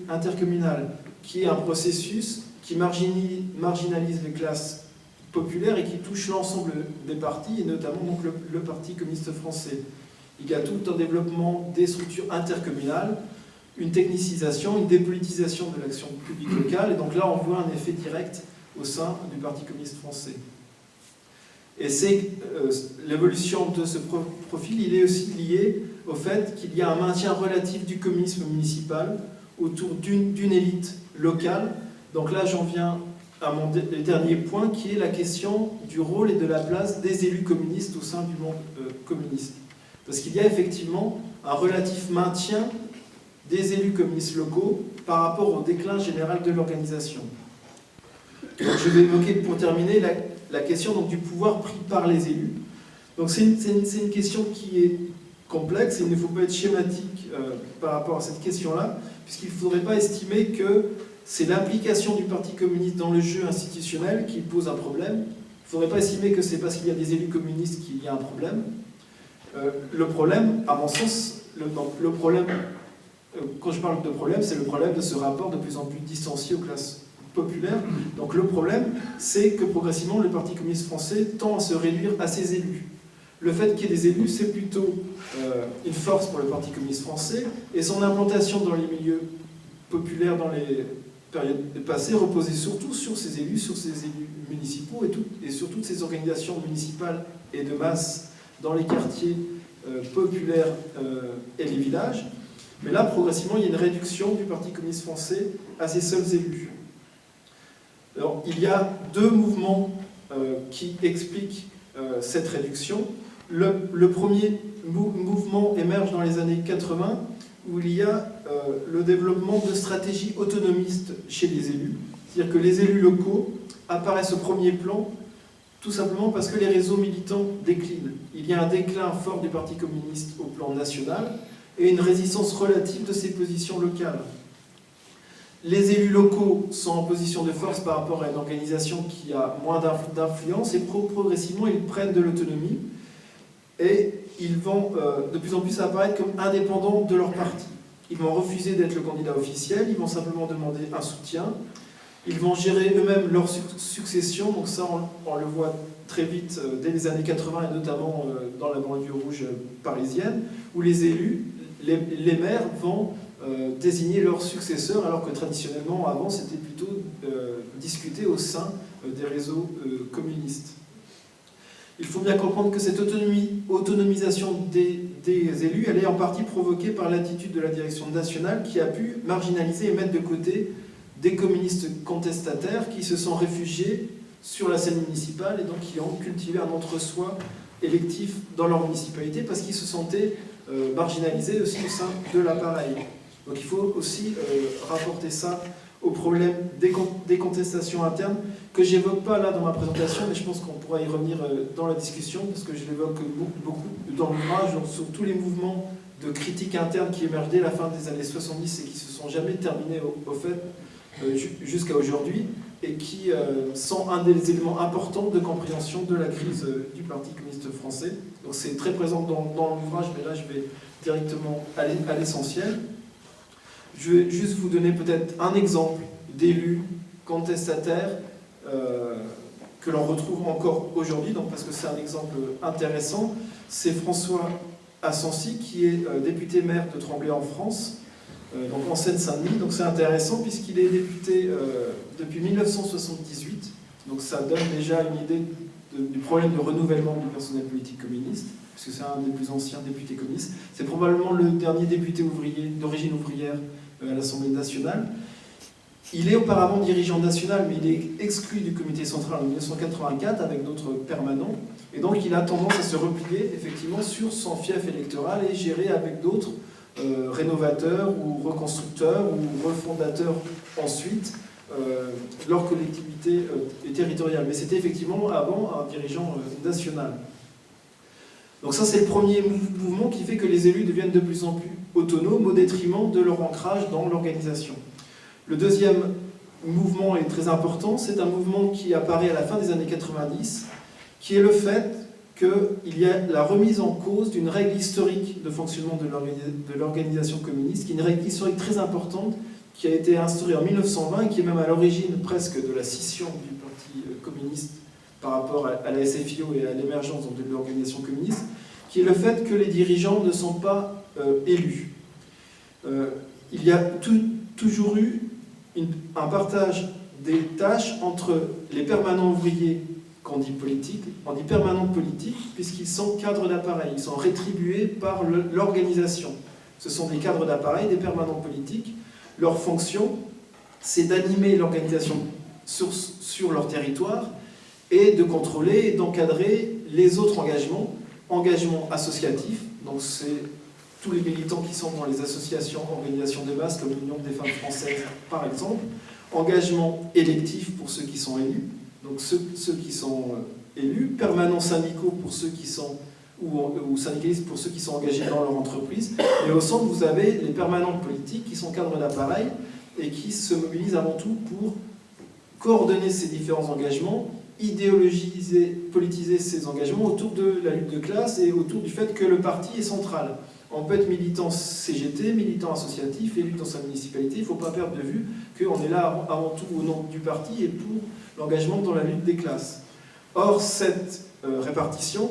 intercommunale, qui est un processus qui marginalise les classes populaires et qui touche l'ensemble des partis, et notamment donc le Parti communiste français. Il y a tout un développement des structures intercommunales, une technicisation, une dépolitisation de l'action publique locale, et donc là on voit un effet direct au sein du Parti communiste français. Et c'est l'évolution de ce profil, il est aussi lié au fait qu'il y a un maintien relatif du communisme municipal autour d'une élite locale. Donc là j'en viens à mon dernier point, qui est la question du rôle et de la place des élus communistes au sein du monde communiste. Parce qu'il y a effectivement un relatif maintien des élus communistes locaux par rapport au déclin général de l'organisation. Je vais évoquer pour terminer la question donc, du pouvoir pris par les élus. Donc c'est une question qui est complexe, et il ne faut pas être schématique par rapport à cette question-là, puisqu'il ne faudrait pas estimer que c'est l'implication du Parti communiste dans le jeu institutionnel qui pose un problème. Il ne faudrait pas estimer que c'est parce qu'il y a des élus communistes qu'il y a un problème. Le problème, à mon sens, donc, le problème, quand je parle de problème, c'est le problème de ce rapport de plus en plus distancié aux classes populaires. Donc le problème, c'est que progressivement, le Parti communiste français tend à se réduire à ses élus. Le fait qu'il y ait des élus, c'est plutôt une force pour le Parti communiste français, et son implantation dans les milieux populaires dans les périodes passées reposait surtout sur ces élus municipaux et sur toutes ces organisations municipales et de masse dans les quartiers populaires et les villages. Mais là, progressivement, il y a une réduction du Parti communiste français à ses seuls élus. Alors, il y a deux mouvements qui expliquent cette réduction. Le premier mouvement émerge dans les années 80, où il y a le développement de stratégies autonomistes chez les élus. C'est-à-dire que les élus locaux apparaissent au premier plan, tout simplement parce que les réseaux militants déclinent. Il y a un déclin fort du Parti communiste au plan national et une résistance relative de ses positions locales. Les élus locaux sont en position de force par rapport à une organisation qui a moins d'influence et progressivement ils prennent de l'autonomie et ils vont de plus en plus apparaître comme indépendants de leur parti. Ils vont refuser d'être le candidat officiel, ils vont simplement demander un soutien, ils vont gérer eux-mêmes leur succession, donc ça on le voit très vite dès les années 80 et notamment dans la banlieue rouge parisienne, où les élus, les maires vont désigner leurs successeurs, alors que traditionnellement, avant, c'était plutôt discuté au sein des réseaux communistes. Il faut bien comprendre que cette autonomisation des élus, elle est en partie provoquée par l'attitude de la direction nationale qui a pu marginaliser et mettre de côté des communistes contestataires qui se sont réfugiés sur la scène municipale et donc qui ont cultivé un entre-soi électif dans leur municipalité parce qu'ils se sentaient marginalisés aussi au sein de l'appareil. Donc il faut aussi rapporter ça au problème des contestations internes que j'évoque pas là dans ma présentation, mais je pense qu'on pourra y revenir dans la discussion parce que je l'évoque beaucoup dans l'ouvrage sur tous les mouvements de critique interne qui émergent dès la fin des années 70 et qui se sont jamais terminés au fait jusqu'à aujourd'hui et qui sont un des éléments importants de compréhension de la crise du Parti communiste français. Donc c'est très présent dans l'ouvrage, mais là je vais directement aller à l'essentiel. Je vais juste vous donner peut-être un exemple d'élus contestataires que l'on retrouve encore aujourd'hui, parce que c'est un exemple intéressant. C'est François Asensi, qui est député maire de Tremblay en France, donc en Seine-Saint-Denis. Donc c'est intéressant puisqu'il est député depuis 1978. Donc ça donne déjà une idée du problème de renouvellement du personnel politique communiste, puisque c'est un des plus anciens députés communistes. C'est probablement le dernier député ouvrier d'origine ouvrière à l'Assemblée nationale. Il est auparavant dirigeant national, mais il est exclu du comité central en 1984 avec d'autres permanents. Et donc il a tendance à se replier effectivement sur son fief électoral et gérer avec d'autres rénovateurs ou reconstructeurs ou refondateurs ensuite leur collectivité territoriale. Mais c'était effectivement avant un dirigeant national. Donc ça c'est le premier mouvement qui fait que les élus deviennent de plus en plus autonomes au détriment de leur ancrage dans l'organisation. Le deuxième mouvement est très important, c'est un mouvement qui apparaît à la fin des années 90, qui est le fait qu'il y a la remise en cause d'une règle historique de fonctionnement de l'organisation communiste, qui est une règle historique très importante, qui a été instaurée en 1920 et qui est même à l'origine presque de la scission du Parti communiste par rapport à la SFIO et à l'émergence de l'organisation communiste, qui est le fait que les dirigeants ne sont pas élus. Il y a toujours eu un partage des tâches entre les permanents ouvriers, qu'on dit politique, on dit permanents politiques, puisqu'ils sont cadres d'appareil, ils sont rétribués par l'organisation. Ce sont des cadres d'appareil, des permanents politiques. Leur fonction, c'est d'animer l'organisation sur leur territoire et de contrôler et d'encadrer les autres engagements associatifs, donc c'est tous les militants qui sont dans les associations, organisations de base, comme l'Union des femmes françaises par exemple, engagement électif pour ceux qui sont élus, donc ceux qui sont élus, permanents syndicaux pour ceux qui sont, ou syndicalistes pour ceux qui sont engagés dans leur entreprise, et au centre vous avez les permanents politiques qui sont cadres d'appareil et qui se mobilisent avant tout pour coordonner ces différents engagements, idéologiser, politiser ces engagements autour de la lutte de classe et autour du fait que le parti est central. On peut être militant CGT, militant associatif, élu dans sa municipalité. Il ne faut pas perdre de vue qu'on est là avant tout au nom du parti et pour l'engagement dans la lutte des classes. Or, cette répartition,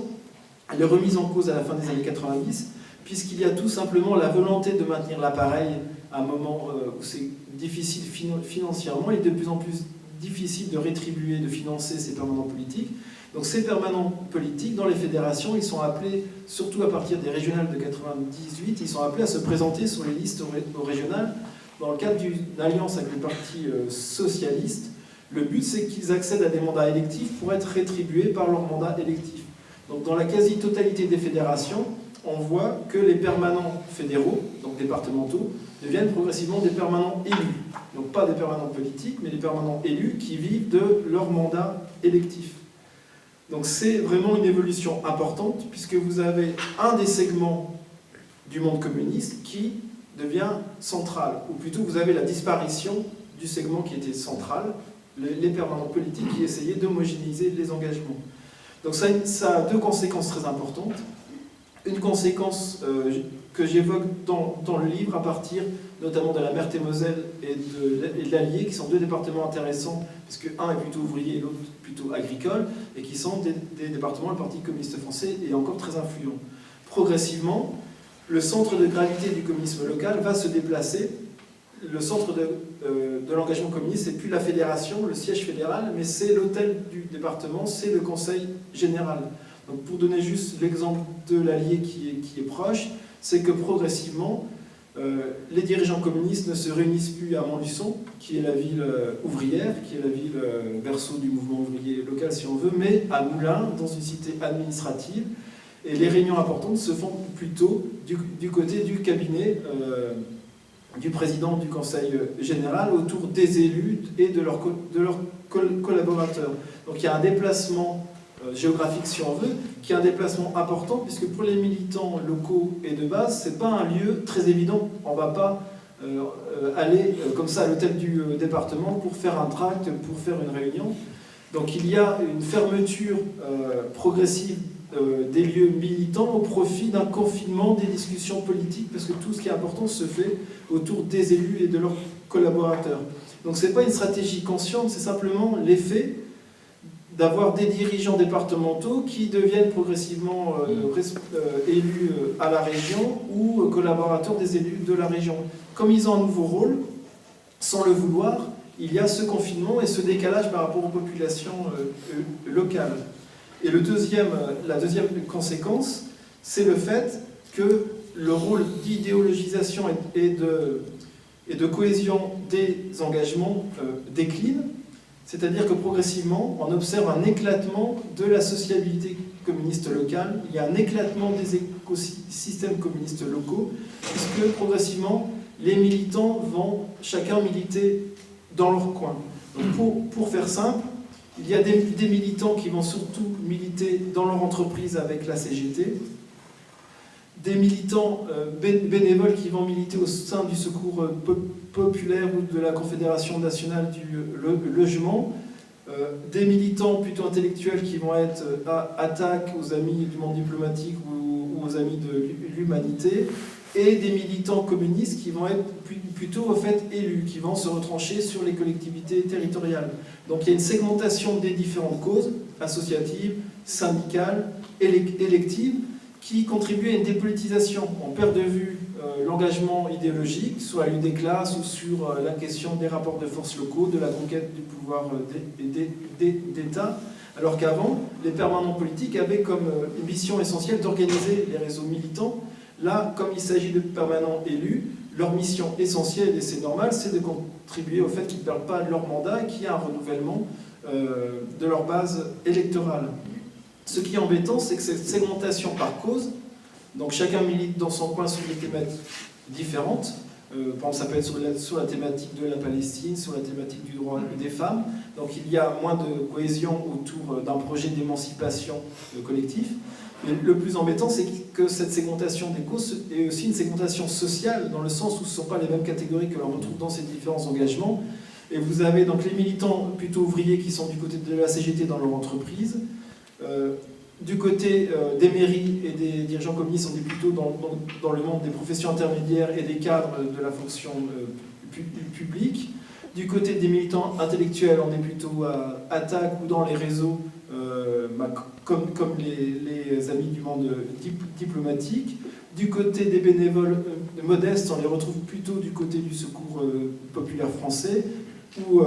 elle est remise en cause à la fin des années 90, puisqu'il y a tout simplement la volonté de maintenir l'appareil à un moment où c'est difficile financièrement et de plus en plus difficile de rétribuer, de financer ces permanents politiques. Donc ces permanents politiques, dans les fédérations, ils sont appelés, surtout à partir des régionales de 98, ils sont appelés à se présenter sur les listes aux régionales dans le cadre d'une alliance avec le parti socialiste. Le but, c'est qu'ils accèdent à des mandats électifs pour être rétribués par leur mandat électif. Donc dans la quasi-totalité des fédérations, on voit que les permanents fédéraux, donc départementaux, deviennent progressivement des permanents élus. Donc pas des permanents politiques, mais des permanents élus qui vivent de leur mandat électif. Donc c'est vraiment une évolution importante, puisque vous avez un des segments du monde communiste qui devient central, ou plutôt vous avez la disparition du segment qui était central, les permanents politiques qui essayaient d'homogénéiser les engagements. Donc ça a deux conséquences très importantes. Une conséquence que j'évoque dans le livre à partir notamment de la Meurthe-et-Moselle et de l'Allier, qui sont deux départements intéressants, puisque un est plutôt ouvrier et l'autre plutôt agricole, et qui sont des départements, le Parti communiste français est encore très influent. Progressivement, le centre de gravité du communisme local va se déplacer. Le centre de l'engagement communiste, c'est plus la fédération, le siège fédéral, mais c'est l'hôtel du département, c'est le conseil général. Donc pour donner juste l'exemple de l'Allier qui est proche, c'est que progressivement, les dirigeants communistes ne se réunissent plus à Montluçon, qui est la ville ouvrière, qui est la ville berceau du mouvement ouvrier local si on veut, mais à Moulins, dans une cité administrative. Et les réunions importantes se font plutôt du côté du cabinet du président du conseil général, autour des élus et de leurs collaborateurs. Donc il y a un déplacement géographique si on veut, qui est un déplacement important, puisque pour les militants locaux et de base, c'est pas un lieu très évident. On ne va pas aller comme ça à l'hôtel du département pour faire un tract, pour faire une réunion. Donc il y a une fermeture progressive des lieux militants au profit d'un confinement des discussions politiques, parce que tout ce qui est important se fait autour des élus et de leurs collaborateurs. Donc ce n'est pas une stratégie consciente, c'est simplement l'effet d'avoir des dirigeants départementaux qui deviennent progressivement élus à la région ou collaborateurs des élus de la région. Comme ils ont un nouveau rôle, sans le vouloir, il y a ce confinement et ce décalage par rapport aux populations locales. Et la deuxième conséquence, c'est le fait que le rôle d'idéologisation et de cohésion des engagements décline. C'est-à-dire que progressivement, on observe un éclatement de la sociabilité communiste locale, il y a un éclatement des écosystèmes communistes locaux, puisque progressivement, les militants vont chacun militer dans leur coin. Donc pour faire simple, il y a des militants qui vont surtout militer dans leur entreprise avec la CGT, des militants bénévoles qui vont militer au sein du Secours populaire ou de la Confédération nationale du logement, des militants plutôt intellectuels qui vont être attaques aux amis du monde diplomatique ou aux amis de l'humanité, et des militants communistes qui vont être plutôt au fait élus, qui vont se retrancher sur les collectivités territoriales. Donc il y a une segmentation des différentes causes, associatives, syndicales, électives, qui contribue à une dépolitisation. On perd de vue l'engagement idéologique, soit à l'une des classes ou sur la question des rapports de force locaux, de la conquête du pouvoir d'État, alors qu'avant, les permanents politiques avaient comme mission essentielle d'organiser les réseaux militants. Là, comme il s'agit de permanents élus, leur mission essentielle, et c'est normal, c'est de contribuer au fait qu'ils ne perdent pas leur mandat et qu'il y ait un renouvellement de leur base électorale. Ce qui est embêtant, c'est que cette segmentation par cause, donc chacun milite dans son coin sur des thématiques différentes, par exemple ça peut être sur la thématique de la Palestine, sur la thématique du droit des femmes, donc il y a moins de cohésion autour d'un projet d'émancipation collectif. Mais le plus embêtant, c'est que cette segmentation des causes est aussi une segmentation sociale, dans le sens où ce ne sont pas les mêmes catégories que l'on retrouve dans ces différents engagements. Et vous avez donc les militants plutôt ouvriers qui sont du côté de la CGT dans leur entreprise, Du côté des mairies et des dirigeants communistes, on est plutôt dans le monde des professions intermédiaires et des cadres de la fonction publique. Du côté des militants intellectuels, on est plutôt à attaque ou dans les réseaux, comme les amis du monde diplomatique. Du côté des bénévoles modestes, on les retrouve plutôt du côté du Secours populaire français ou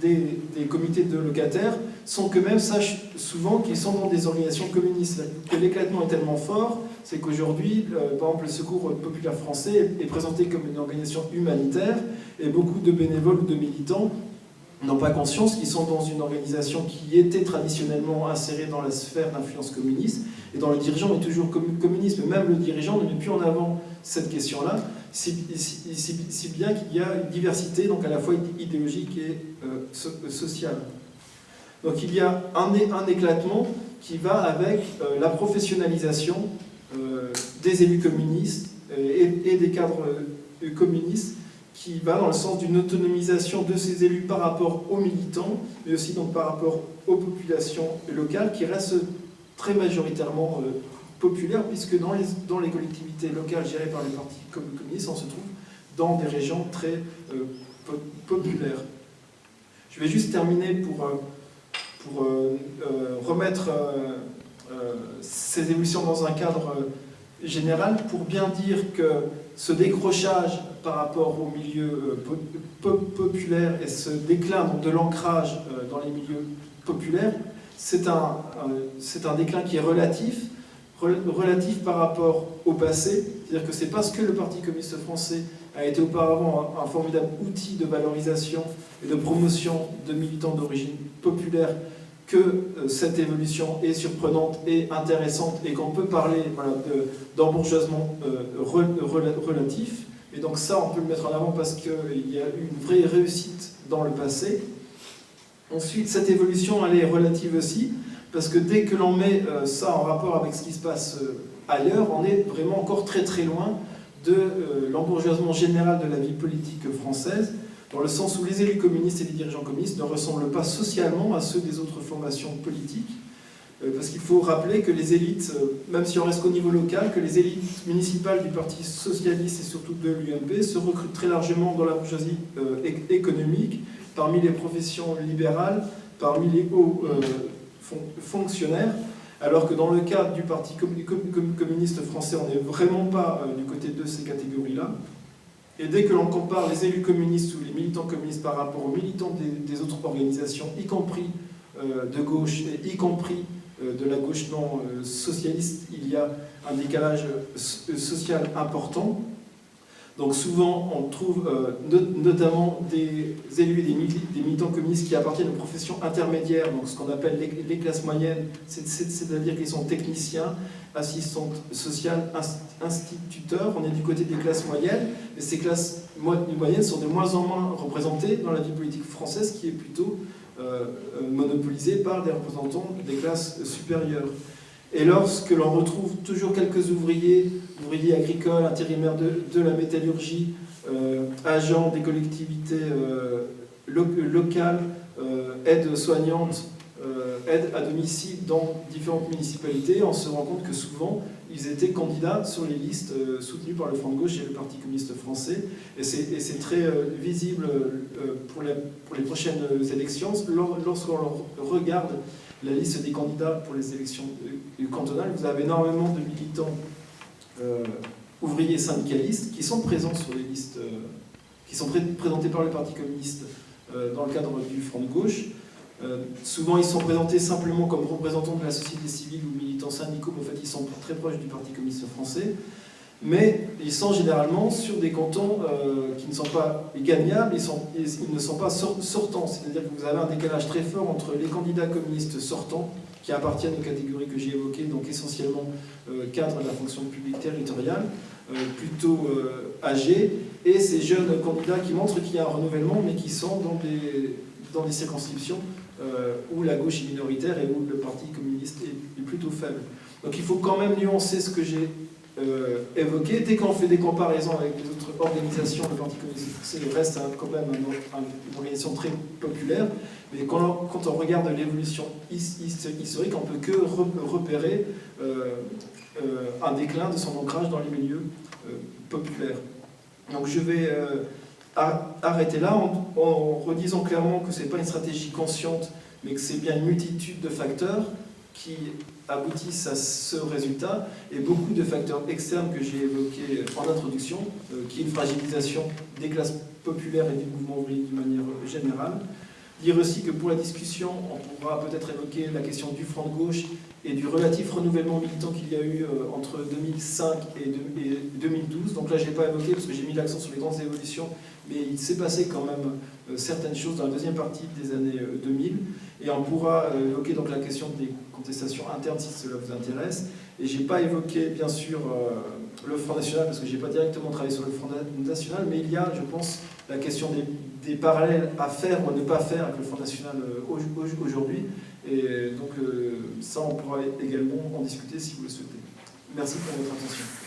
des comités de locataires, sont que même sachent souvent qu'ils sont dans des organisations communistes. Que l'éclatement est tellement fort, c'est qu'aujourd'hui, par exemple, le Secours populaire français est présenté comme une organisation humanitaire, et beaucoup de bénévoles ou de militants n'ont pas conscience qu'ils sont dans une organisation qui était traditionnellement insérée dans la sphère d'influence communiste, et dont le dirigeant est toujours communiste, mais même le dirigeant ne met plus en avant cette question-là, si bien qu'il y a une diversité, donc à la fois idéologique et sociale. Donc il y a un éclatement qui va avec la professionnalisation des élus communistes et des cadres communistes, qui va dans le sens d'une autonomisation de ces élus par rapport aux militants, mais aussi donc par rapport aux populations locales, qui restent très majoritairement populaires, puisque dans les collectivités locales gérées par les partis communistes, on se trouve dans des régions très populaires. Je vais juste terminer pour remettre ces évolutions dans un cadre général, pour bien dire que ce décrochage par rapport au milieu populaire et ce déclin de l'ancrage dans les milieux populaires, c'est un déclin qui est relatif par rapport au passé. C'est-à-dire que c'est parce que le Parti communiste français a été auparavant un formidable outil de valorisation et de promotion de militants d'origine populaire que cette évolution est surprenante et intéressante, et qu'on peut parler d'embourgeoisement relatif. Et donc ça, on peut le mettre en avant parce qu'il y a eu une vraie réussite dans le passé. Ensuite, cette évolution, elle est relative aussi, parce que dès que l'on met ça en rapport avec ce qui se passe ailleurs, on est vraiment encore très très loin de l'embourgeoisement général de la vie politique française, dans le sens où les élus communistes et les dirigeants communistes ne ressemblent pas socialement à ceux des autres formations politiques, parce qu'il faut rappeler que les élites, même si on reste qu'au niveau local, que les élites municipales du Parti socialiste et surtout de l'UMP se recrutent très largement dans la bourgeoisie économique, parmi les professions libérales, parmi les hauts fonctionnaires, alors que dans le cadre du Parti communiste français, on n'est vraiment pas du côté de ces catégories-là. Et dès que l'on compare les élus communistes ou les militants communistes par rapport aux militants des autres organisations, y compris de gauche et y compris de la gauche non socialiste, il y a un décalage social important. Donc souvent, on trouve notamment des élus et des militants communistes qui appartiennent aux professions intermédiaires, donc ce qu'on appelle les classes moyennes, c'est-à-dire qu'ils sont techniciens, assistantes sociales, instituteurs. On est du côté des classes moyennes, et ces classes moyennes sont de moins en moins représentées dans la vie politique française, qui est plutôt monopolisée par des représentants des classes supérieures. Et lorsque l'on retrouve toujours quelques ouvriers agricoles, intérimaires de la métallurgie, agents des collectivités locales, aides soignantes, aides à domicile dans différentes municipalités, on se rend compte que souvent, ils étaient candidats sur les listes soutenues par le Front de gauche et le Parti communiste français. Et c'est très visible pour les prochaines élections. Lorsqu'on regarde la liste des candidats pour les élections cantonales, vous avez énormément de militants ouvriers syndicalistes qui sont présents sur les listes, qui sont présentés par le Parti communiste dans le cadre du Front de gauche. Souvent, ils sont présentés simplement comme représentants de la société civile ou militants syndicaux, mais en fait, ils sont très proches du Parti communiste français. Mais ils sont généralement sur des cantons qui ne sont pas gagnables, ils ne sont pas sortants. C'est-à-dire que vous avez un décalage très fort entre les candidats communistes sortants, qui appartiennent aux catégories que j'ai évoquées, donc essentiellement cadres de la fonction publique territoriale, plutôt âgés, et ces jeunes candidats qui montrent qu'il y a un renouvellement, mais qui sont dans des circonscriptions où la gauche est minoritaire et où le Parti communiste est plutôt faible. Donc il faut quand même nuancer ce que j'ai évoqué. Dès qu'on fait des comparaisons avec les autres organisations, le Parti communiste français reste quand même une organisation très populaire, mais quand on regarde l'évolution historique, on ne peut que repérer un déclin de son ancrage dans les milieux populaires. Donc je vais arrêter là en redisant clairement que ce n'est pas une stratégie consciente, mais que c'est bien une multitude de facteurs qui aboutissent à ce résultat, et beaucoup de facteurs externes que j'ai évoqués en introduction, qui est une fragilisation des classes populaires et du mouvement ouvrier d'une manière générale. Dire aussi que pour la discussion, on pourra peut-être évoquer la question du front de gauche et du relatif renouvellement militant qu'il y a eu entre 2005 et 2012. Donc là, je n'ai pas évoqué parce que j'ai mis l'accent sur les grandes évolutions, mais il s'est passé quand même certaines choses dans la deuxième partie des années 2000. Et on pourra évoquer donc la question des contestations internes si cela vous intéresse. Et je n'ai pas évoqué, bien sûr, le Front National parce que je n'ai pas directement travaillé sur le Front National, mais il y a, je pense, la question des parallèles à faire ou à ne pas faire avec le Front National aujourd'hui. Et donc ça, on pourra également en discuter si vous le souhaitez. Merci pour votre attention.